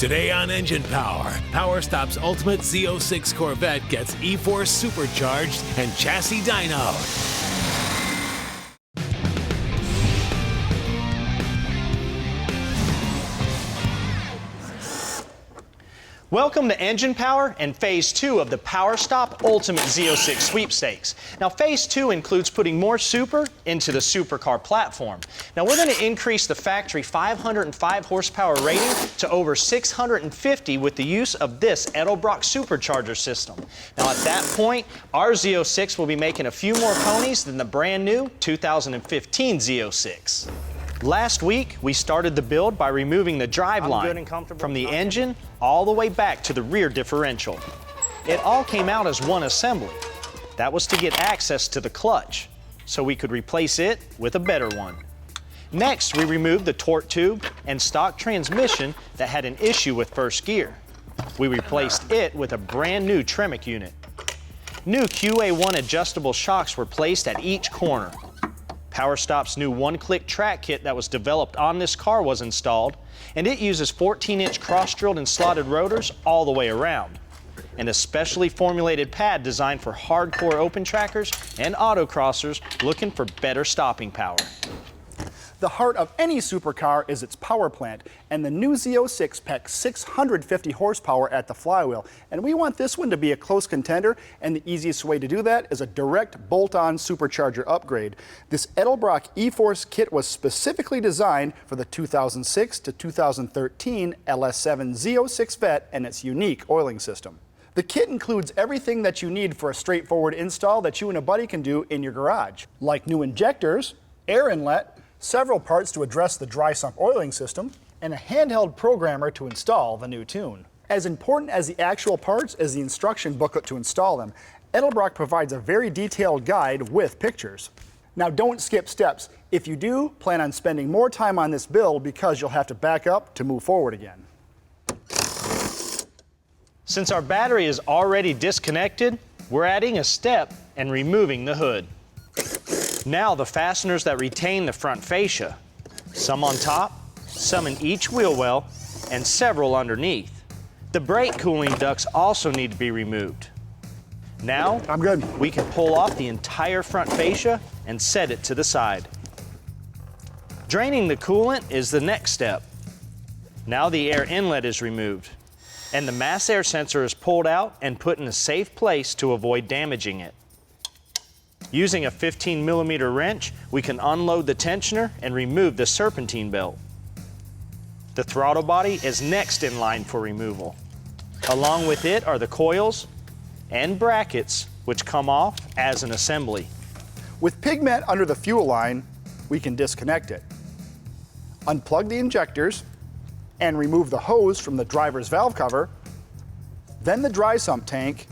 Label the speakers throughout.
Speaker 1: Today on Engine Power, PowerStop's Ultimate Z06 Corvette gets E-Force supercharged and chassis dyno.
Speaker 2: Welcome to Engine Power and Phase 2 of the PowerStop Ultimate Z06 Sweepstakes. Now, Phase 2 includes putting more super into the supercar platform. Now, we're going to increase the factory 505 horsepower rating to over 650 with the use of this Edelbrock Supercharger system. Now, at that point, our Z06 will be making a few more ponies than the brand new 2015 Z06. Last week, we started the build by removing the driveline from the engine all the way back to the rear differential. It all came out as one assembly. That was to get access to the clutch, so we could replace it with a better one. Next, we removed the torque tube and stock transmission that had an issue with first gear. We replaced it with a brand new Tremec unit. New QA1 adjustable shocks were placed at each corner. PowerStop's new one-click track kit that was developed on this car was installed, and it uses 14-inch cross-drilled and slotted rotors all the way around, and a specially formulated pad designed for hardcore open trackers and autocrossers looking for better stopping power.
Speaker 3: The heart of any supercar is its power plant, and the new Z06 packs 650 horsepower at the flywheel, and we want this one to be a close contender, and the easiest way to do that is a direct bolt-on supercharger upgrade. This Edelbrock E-Force kit was specifically designed for the 2006 to 2013 LS7 Z06 Vet and its unique oiling system. The kit includes everything that you need for a straightforward install that you and a buddy can do in your garage, like new injectors, air inlet, several parts to address the dry sump oiling system, and a handheld programmer to install the new tune. As important as the actual parts is the instruction booklet to install them. Edelbrock provides a very detailed guide with pictures. Now, don't skip steps. If you do, plan on spending more time on this build because you'll have to back up to move forward again.
Speaker 2: Since our battery is already disconnected, we're adding a step and removing the hood. Now the fasteners that retain the front fascia, some on top, some in each wheel well, and several underneath. The brake cooling ducts also need to be removed. Now,
Speaker 3: I'm good.
Speaker 2: We can pull off the entire front fascia and set it to the side. Draining the coolant is the next step. Now the air inlet is removed, and the mass air sensor is pulled out and put in a safe place to avoid damaging it. Using a 15mm wrench, we can unload the tensioner and remove the serpentine belt. The throttle body is next in line for removal. Along with it are the coils and brackets, which come off as an assembly.
Speaker 3: With pigment under the fuel line, we can disconnect it. Unplug the injectors and remove the hose from the driver's valve cover, then the dry sump tank,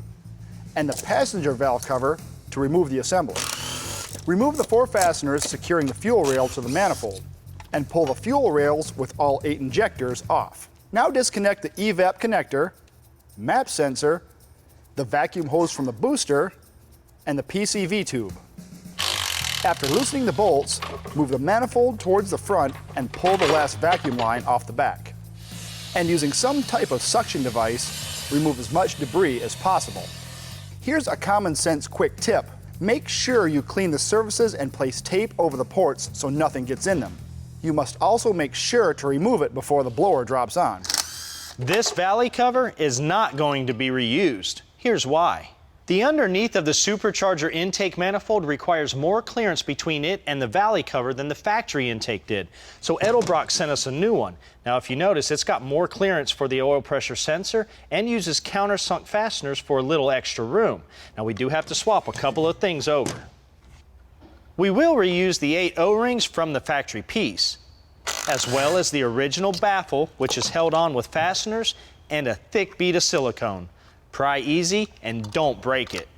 Speaker 3: and the passenger valve cover to remove the assembly. Remove the 4 fasteners securing the fuel rail to the manifold, and pull the fuel rails with all 8 injectors off. Now disconnect the evap connector, map sensor, the vacuum hose from the booster, and the PCV tube. After loosening the bolts, move the manifold towards the front and pull the last vacuum line off the back. And using some type of suction device, remove as much debris as possible. Here's a common sense quick tip. Make sure you clean the surfaces and place tape over the ports so nothing gets in them. You must also make sure to remove it before the blower drops on.
Speaker 2: This valley cover is not going to be reused. Here's why. The underneath of the supercharger intake manifold requires more clearance between it and the valley cover than the factory intake did. So Edelbrock sent us a new one. Now if you notice, it's got more clearance for the oil pressure sensor and uses countersunk fasteners for a little extra room. Now we do have to swap a couple of things over. We will reuse the 8 O-rings from the factory piece, as well as the original baffle, which is held on with fasteners and a thick bead of silicone. Pry easy and don't break it.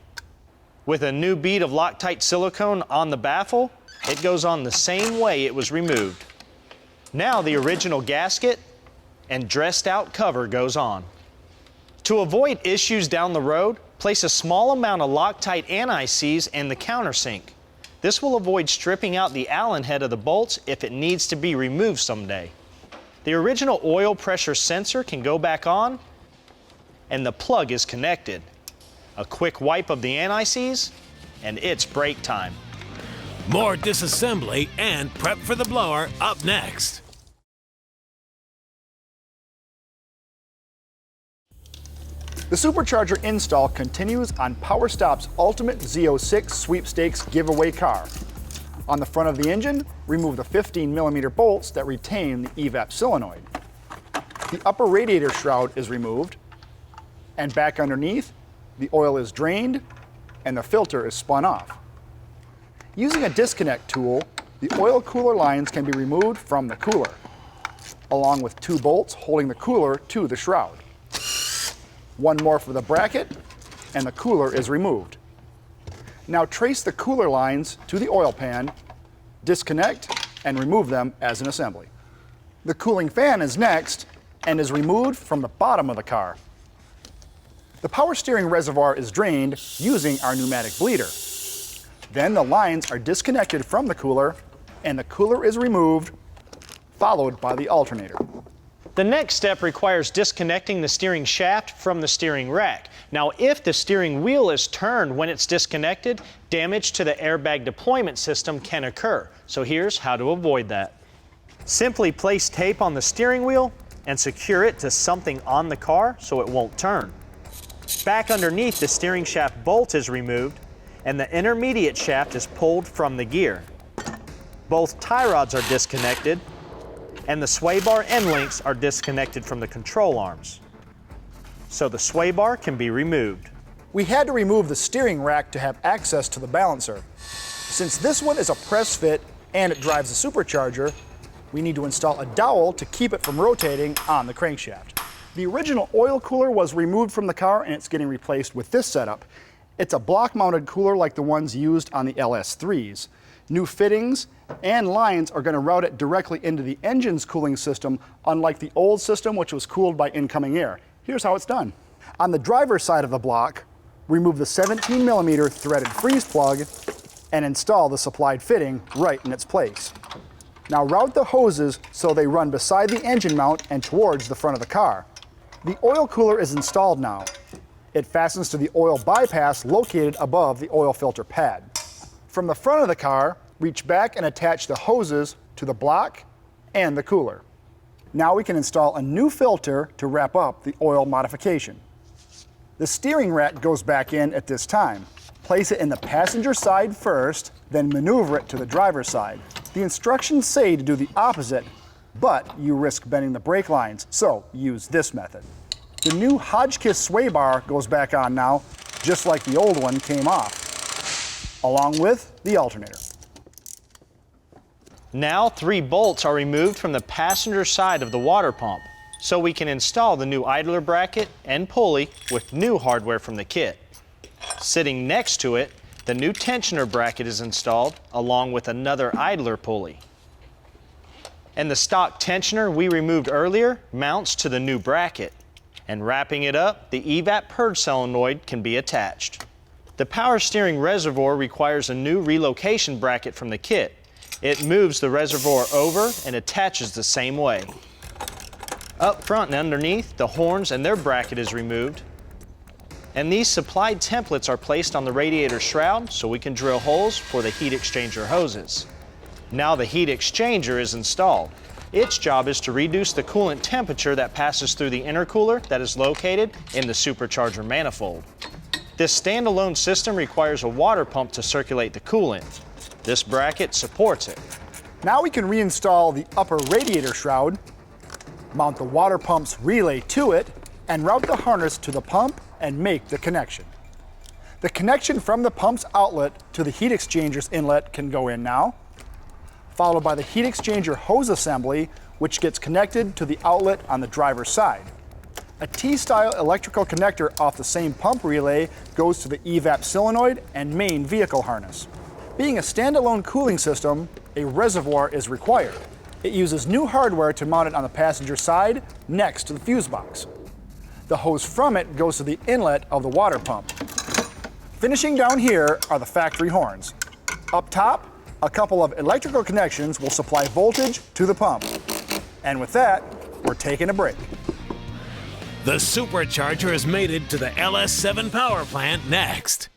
Speaker 2: With a new bead of Loctite silicone on the baffle, it goes on the same way it was removed. Now the original gasket and dressed out cover goes on. To avoid issues down the road, place a small amount of Loctite anti-seize in the countersink. This will avoid stripping out the Allen head of the bolts if it needs to be removed someday. The original oil pressure sensor can go back on, and the plug is connected. A quick wipe of the anti-seize, and it's brake time.
Speaker 1: More disassembly and prep for the blower up next.
Speaker 3: The Supercharger install continues on PowerStop's Ultimate Z06 Sweepstakes giveaway car. On the front of the engine, remove the 15mm bolts that retain the evap solenoid. The upper radiator shroud is removed, and back underneath, the oil is drained and the filter is spun off. Using a disconnect tool, the oil cooler lines can be removed from the cooler, along with 2 bolts holding the cooler to the shroud. One more for the bracket, and the cooler is removed. Now trace the cooler lines to the oil pan, disconnect, and remove them as an assembly. The cooling fan is next and is removed from the bottom of the car. The power steering reservoir is drained using our pneumatic bleeder. Then the lines are disconnected from the cooler, and the cooler is removed, followed by the alternator.
Speaker 2: The next step requires disconnecting the steering shaft from the steering rack. Now, if the steering wheel is turned when it's disconnected, damage to the airbag deployment system can occur. So here's how to avoid that. Simply place tape on the steering wheel and secure it to something on the car so it won't turn. Back underneath, the steering shaft bolt is removed and the intermediate shaft is pulled from the gear. Both tie rods are disconnected, and the sway bar end links are disconnected from the control arms. So the sway bar can be removed.
Speaker 3: We had to remove the steering rack to have access to the balancer. Since this one is a press fit and it drives the Supercharger, we need to install a dowel to keep it from rotating on the crankshaft. The original oil cooler was removed from the car and it's getting replaced with this setup. It's a block-mounted cooler like the ones used on the LS3s. New fittings and lines are going to route it directly into the engine's cooling system, unlike the old system which was cooled by incoming air. Here's how it's done. On the driver's side of the block, remove the 17mm threaded freeze plug and install the supplied fitting right in its place. Now route the hoses so they run beside the engine mount and towards the front of the car. The oil cooler is installed now. It fastens to the oil bypass located above the oil filter pad. From the front of the car, reach back and attach the hoses to the block and the cooler. Now we can install a new filter to wrap up the oil modification. The steering rack goes back in at this time. Place it in the passenger side first, then maneuver it to the driver's side. The instructions say to do the opposite, but you risk bending the brake lines, so use this method. The new Hotchkis sway bar goes back on now, just like the old one came off, along with the alternator.
Speaker 2: Now 3 bolts are removed from the passenger side of the water pump, so we can install the new idler bracket and pulley with new hardware from the kit. Sitting next to it, the new tensioner bracket is installed along with another idler pulley. And the stock tensioner we removed earlier mounts to the new bracket. And wrapping it up, the evap purge solenoid can be attached. The power steering reservoir requires a new relocation bracket from the kit. It moves the reservoir over and attaches the same way. Up front and underneath, the horns and their bracket is removed. And these supplied templates are placed on the radiator shroud so we can drill holes for the heat exchanger hoses. Now the heat exchanger is installed. Its job is to reduce the coolant temperature that passes through the intercooler that is located in the Supercharger manifold. This standalone system requires a water pump to circulate the coolant. This bracket supports it.
Speaker 3: Now we can reinstall the upper radiator shroud, mount the water pump's relay to it, and route the harness to the pump and make the connection. The connection from the pump's outlet to the heat exchanger's inlet can go in now, followed by the heat exchanger hose assembly, which gets connected to the outlet on the driver's side. A T-style electrical connector off the same pump relay goes to the evap solenoid and main vehicle harness. Being a standalone cooling system, a reservoir is required. It uses new hardware to mount it on the passenger side next to the fuse box. The hose from it goes to the inlet of the water pump. Finishing down here are the factory horns. Up top, a couple of electrical connections will supply voltage to the pump. And with that, we're taking a break.
Speaker 1: The Supercharger is mated to the LS7 power plant next.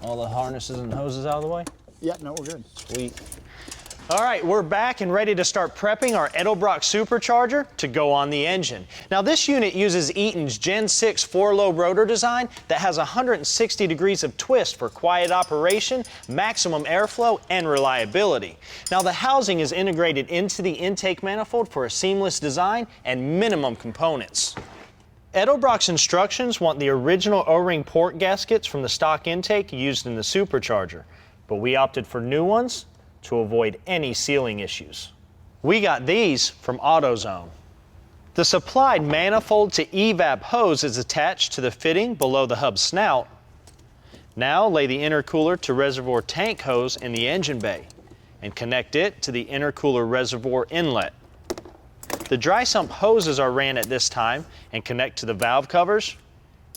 Speaker 2: All the harnesses and hoses out of the way?
Speaker 3: Yeah, no, we're good.
Speaker 2: Sweet. All right, we're back and ready to start prepping our Edelbrock Supercharger to go on the engine. Now this unit uses Eaton's Gen 6 4-lobe rotor design that has 160 degrees of twist for quiet operation, maximum airflow, and reliability. Now the housing is integrated into the intake manifold for a seamless design and minimum components. Edelbrock's instructions want the original O-ring port gaskets from the stock intake used in the Supercharger, but we opted for new ones to avoid any sealing issues. We got these from AutoZone. The supplied manifold to evap hose is attached to the fitting below the hub snout. Now lay the intercooler to reservoir tank hose in the engine bay and connect it to the intercooler reservoir inlet. The dry sump hoses are ran at this time and connect to the valve covers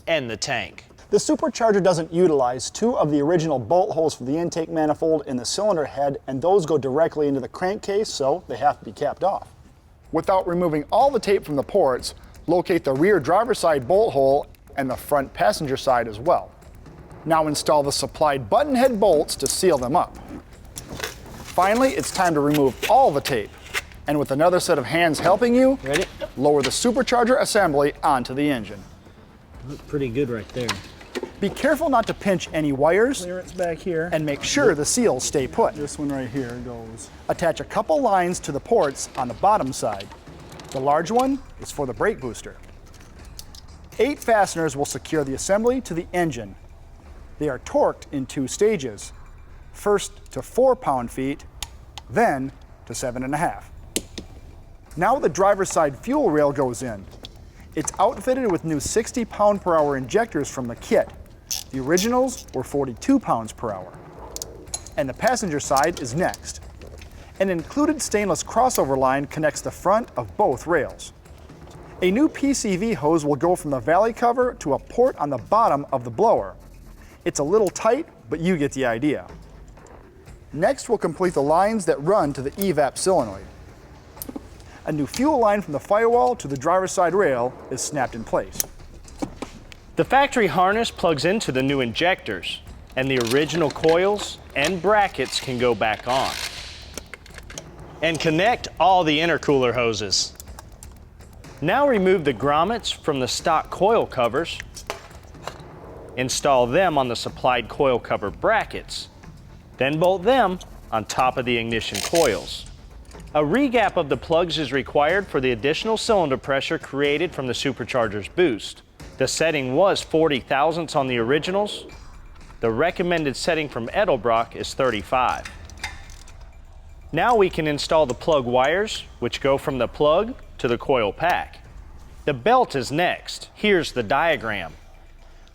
Speaker 2: and the tank.
Speaker 3: The Supercharger doesn't utilize two of the original bolt holes for the intake manifold in the cylinder head, and those go directly into the crankcase, so they have to be capped off. Without removing all the tape from the ports, locate the rear driver's side bolt hole and the front passenger side as well. Now install the supplied button head bolts to seal them up. Finally, it's time to remove all the tape. And with another set of hands helping you,
Speaker 2: ready?
Speaker 3: Lower the Supercharger assembly onto the engine.
Speaker 2: Look pretty good right there.
Speaker 3: Be careful not to pinch any wires.
Speaker 4: Clearance back here.
Speaker 3: And make sure the seals stay put.
Speaker 4: This one right here goes.
Speaker 3: Attach a couple lines to the ports on the bottom side. The large one is for the brake booster. 8 fasteners will secure the assembly to the engine. They are torqued in 2 stages. First to 4 pound-feet, then to 7.5. Now the driver's side fuel rail goes in. It's outfitted with new 60 pound-per-hour injectors from the kit. The originals were 42 pounds per hour. And the passenger side is next. An included stainless crossover line connects the front of both rails. A new PCV hose will go from the valley cover to a port on the bottom of the blower. It's a little tight, but you get the idea. Next, we'll complete the lines that run to the evap solenoid. A new fuel line from the firewall to the driver's side rail is snapped in place.
Speaker 2: The factory harness plugs into the new injectors, and the original coils and brackets can go back on. And connect all the intercooler hoses. Now remove the grommets from the stock coil covers. Install them on the supplied coil cover brackets. Then bolt them on top of the ignition coils. A regap of the plugs is required for the additional cylinder pressure created from the Supercharger's boost. The setting was 40 thousandths on the originals. The recommended setting from Edelbrock is 35. Now we can install the plug wires, which go from the plug to the coil pack. The belt is next. Here's the diagram.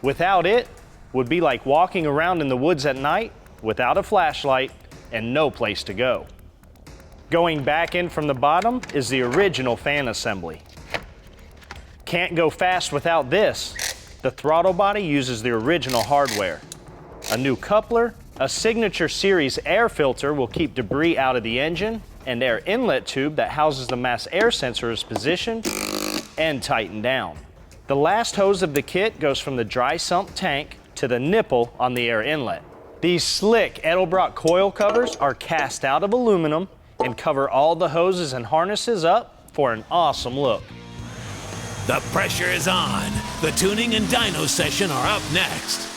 Speaker 2: Without it, would be like walking around in the woods at night without a flashlight and no place to go. Going back in from the bottom is the original fan assembly. Can't go fast without this. The throttle body uses the original hardware. A new coupler, a signature series air filter will keep debris out of the engine, and air inlet tube that houses the mass air sensor is positioned and tightened down. The last hose of the kit goes from the dry sump tank to the nipple on the air inlet. These slick Edelbrock coil covers are cast out of aluminum and cover all the hoses and harnesses up for an awesome look.
Speaker 1: The pressure is on. The tuning and dyno session are up next.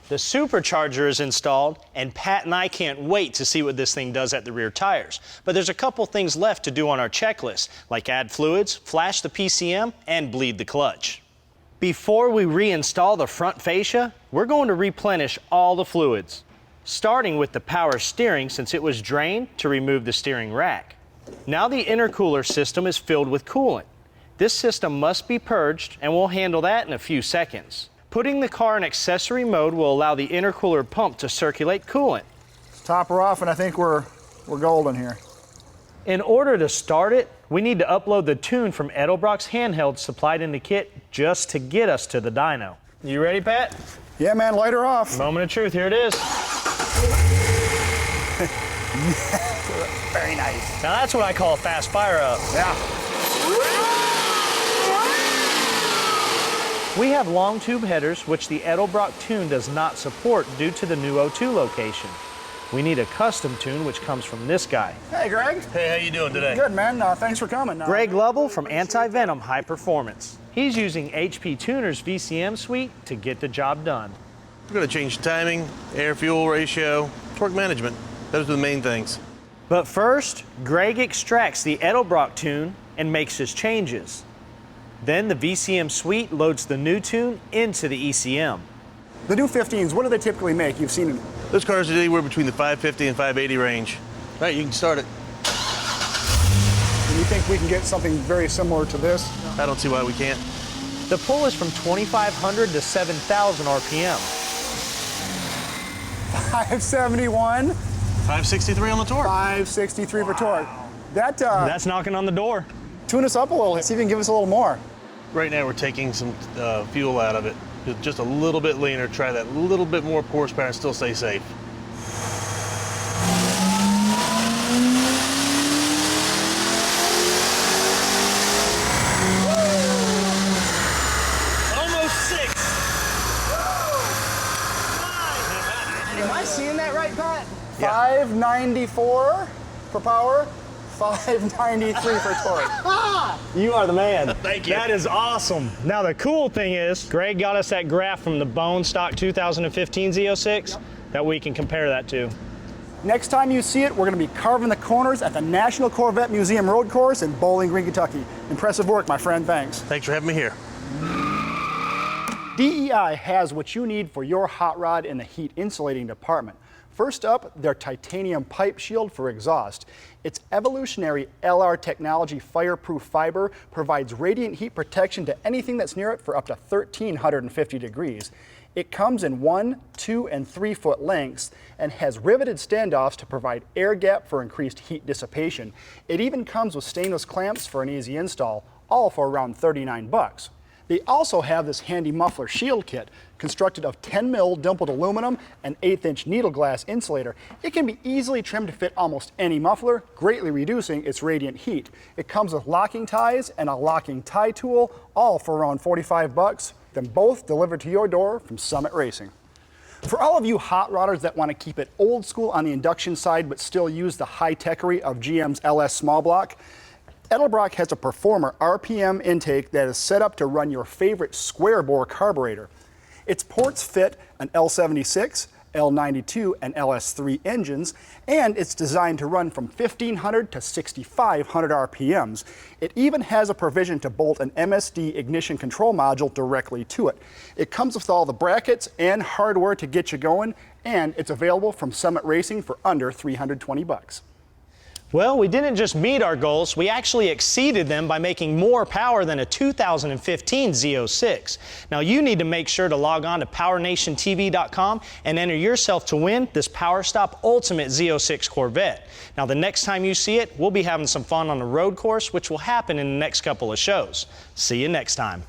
Speaker 2: The Supercharger is installed, and Pat and I can't wait to see what this thing does at the rear tires. But there's a couple things left to do on our checklist, like add fluids, flash the PCM, and bleed the clutch. Before we reinstall the front fascia, we're going to replenish all the fluids, starting with the power steering since it was drained to remove the steering rack. Now the intercooler system is filled with coolant. This system must be purged, and we'll handle that in a few seconds. Putting the car in accessory mode will allow the intercooler pump to circulate coolant.
Speaker 3: Let's top her off, and I think we're golden here.
Speaker 2: In order to start it, we need to upload the tune from Edelbrock's handheld supplied in the kit just to get us to the dyno. You ready, Pat?
Speaker 3: Yeah, man, light her off.
Speaker 2: Moment of truth, here it is.
Speaker 3: Very nice.
Speaker 2: Now that's what I call a fast fire up.
Speaker 3: Yeah.
Speaker 2: We have long tube headers, which the Edelbrock tune does not support due to the new O2 location. We need a custom tune, which comes from this guy.
Speaker 3: Hey, Greg.
Speaker 5: Hey, how you doing today?
Speaker 3: Good, man. Thanks for coming.
Speaker 2: Greg Lovell from ANTIVENOM High Performance. He's using HP Tuner's VCM suite to get the job done.
Speaker 5: We're going to change the timing, air-fuel ratio, torque management. Those are the main things.
Speaker 2: But first, Greg extracts the Edelbrock tune and makes his changes. Then the VCM suite loads the new tune into the ECM.
Speaker 3: The new 15s, what do they typically make? You've seen them.
Speaker 5: Those cars are anywhere between the 550 and 580 range. All right, you can start it.
Speaker 3: Do you think we can get something very similar to this?
Speaker 5: I don't see why we can't.
Speaker 2: The pull is from 2,500 to 7,000 RPM.
Speaker 3: 571,
Speaker 5: 563 on the torque.
Speaker 3: 563 for torque.
Speaker 2: That's knocking on the door.
Speaker 3: Tune us up a little. See if you can give us a little more.
Speaker 5: Right now we're taking some fuel out of it. Just a little bit leaner, try that little bit more horsepower and still stay safe.
Speaker 2: Almost 6.
Speaker 3: Am I seeing that right, Pat? 594 for power, 593 for torque.
Speaker 2: You are the man.
Speaker 5: Thank you.
Speaker 2: That is awesome. Now the cool thing is, Greg got us that graph from the bone stock 2015 Z06 that we can compare that to.
Speaker 3: Next time you see it, we're going to be carving the corners at the National Corvette Museum Road Course in Bowling Green, Kentucky. Impressive work, my friend. Thanks.
Speaker 5: Thanks for having me here.
Speaker 3: DEI has what you need for your hot rod in the heat insulating department. First up, their titanium pipe shield for exhaust. Its evolutionary LR technology fireproof fiber provides radiant heat protection to anything that's near it for up to 1,350 degrees. It comes in 1, 2, and 3 foot lengths and has riveted standoffs to provide air gap for increased heat dissipation. It even comes with stainless clamps for an easy install, all for around $39. They also have this handy muffler shield kit, constructed of 10 mil dimpled aluminum and 1/8 needle glass insulator. It can be easily trimmed to fit almost any muffler, greatly reducing its radiant heat. It comes with locking ties and a locking tie tool, all for around $45, then both delivered to your door from Summit Racing. For all of you hot rodders that want to keep it old school on the induction side but still use the high-techery of GM's LS small block, Edelbrock has a Performer RPM intake that is set up to run your favorite square bore carburetor. Its ports fit an L76, L92, and LS3 engines, and it's designed to run from 1,500 to 6,500 RPMs. It even has a provision to bolt an MSD ignition control module directly to it. It comes with all the brackets and hardware to get you going, and it's available from Summit Racing for under $320.
Speaker 2: Well, we didn't just meet our goals, we actually exceeded them by making more power than a 2015 Z06. Now you need to make sure to log on to PowerNationTV.com and enter yourself to win this PowerStop Ultimate Z06 Corvette. Now the next time you see it, we'll be having some fun on the road course, which will happen in the next couple of shows. See you next time.